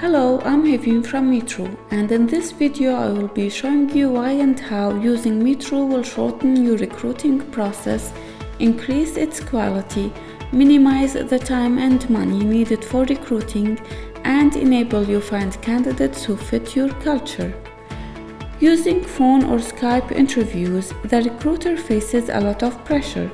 Hello, I'm Hevin from metru, and in this video I will be showing you why and how using metru will shorten your recruiting process, increase its quality, minimize the time and money needed for recruiting, and enable you find candidates who fit your culture. Using phone or Skype interviews, the recruiter faces a lot of pressure,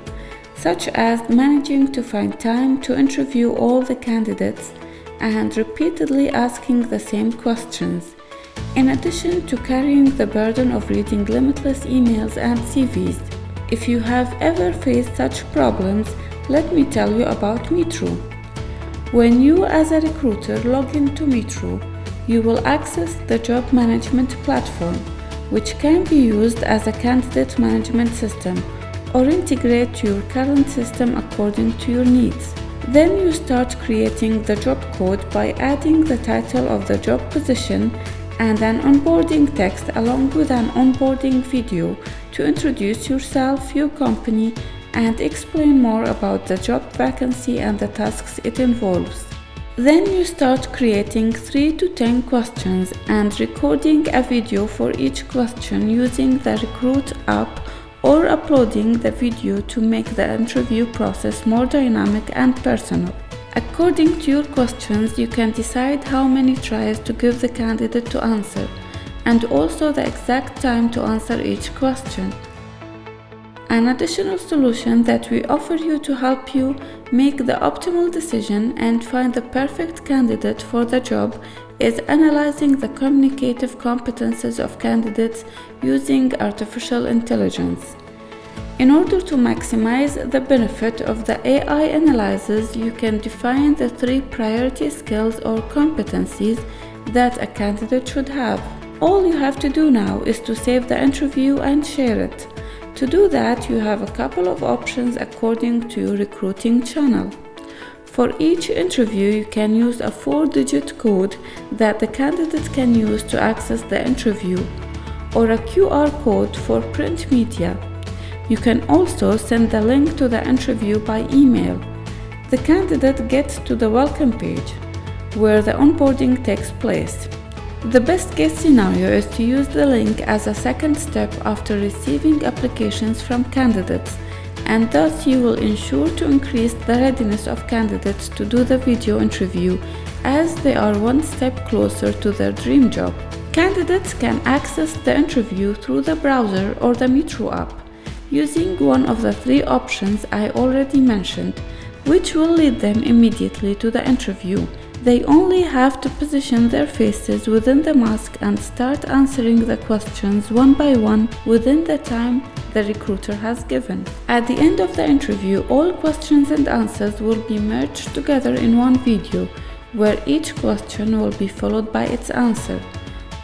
such as managing to find time to interview all the candidates and repeatedly asking the same questions, in addition to carrying the burden of reading limitless emails and CVs. If you have ever faced such problems, let me tell you about metru. When you as a recruiter log into metru, you will access the job management platform, which can be used as a candidate management system or integrate to your current system according to your needs. Then you start creating the job code by adding the title of the job position and an onboarding text along with an onboarding video to introduce yourself, your company, and explain more about the job vacancy and the tasks it involves. Then you start creating 3 to 10 questions and recording a video for each question using the Recruit app, or uploading the video to make the interview process more dynamic and personal. According to your questions, you can decide how many tries to give the candidate to answer, and also the exact time to answer each question. An additional solution that we offer you to help you make the optimal decision and find the perfect candidate for the job is analyzing the communicative competences of candidates using artificial intelligence. In order to maximize the benefit of the AI analysis, you can define the 3 priority skills or competencies that a candidate should have. All you have to do now is to save the interview and share it. To do that, you have a couple of options according to your recruiting channel. For each interview, you can use a 4-digit code that the candidate can use to access the interview, or a QR code for print media. You can also send the link to the interview by email. The candidate gets to the welcome page, where the onboarding takes place. The best case scenario is to use the link as a second step after receiving applications from candidates, and thus you will ensure to increase the readiness of candidates to do the video interview, as they are one step closer to their dream job. Candidates can access the interview through the browser or the metru app, using one of the 3 options I already mentioned, which will lead them immediately to the interview. They only have to position their faces within the mask and start answering the questions one by one within the time the recruiter has given. At the end of the interview, all questions and answers will be merged together in one video, where each question will be followed by its answer.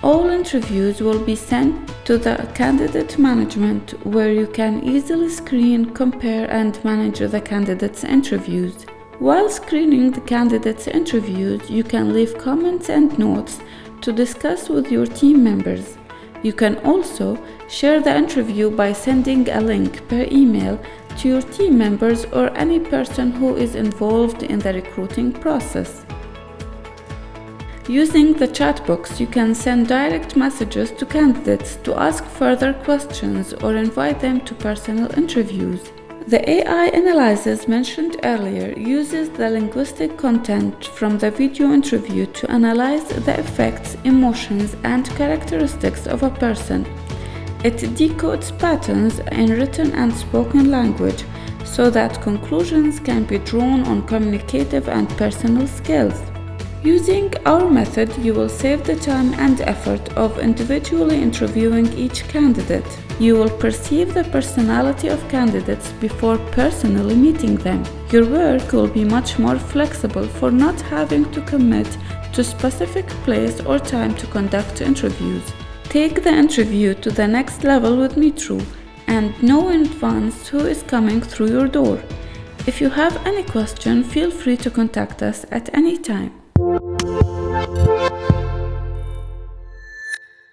All interviews will be sent to the candidate management, where you can easily screen, compare, and manage the candidates' interviews. While screening the candidates' interviews, you can leave comments and notes to discuss with your team members. You can also share the interview by sending a link per email to your team members or any person who is involved in the recruiting process. Using the chat box, you can send direct messages to candidates to ask further questions or invite them to personal interviews. The AI analysis mentioned earlier uses the linguistic content from the video interview to analyze the effects, emotions, and characteristics of a person. It decodes patterns in written and spoken language so that conclusions can be drawn on communicative and personal skills. Using our method, you will save the time and effort of individually interviewing each candidate. You will perceive the personality of candidates before personally meeting them. Your work will be much more flexible for not having to commit to specific place or time to conduct interviews. Take the interview to the next level with metru and know in advance who is coming through your door. If you have any question, feel free to contact us at any time.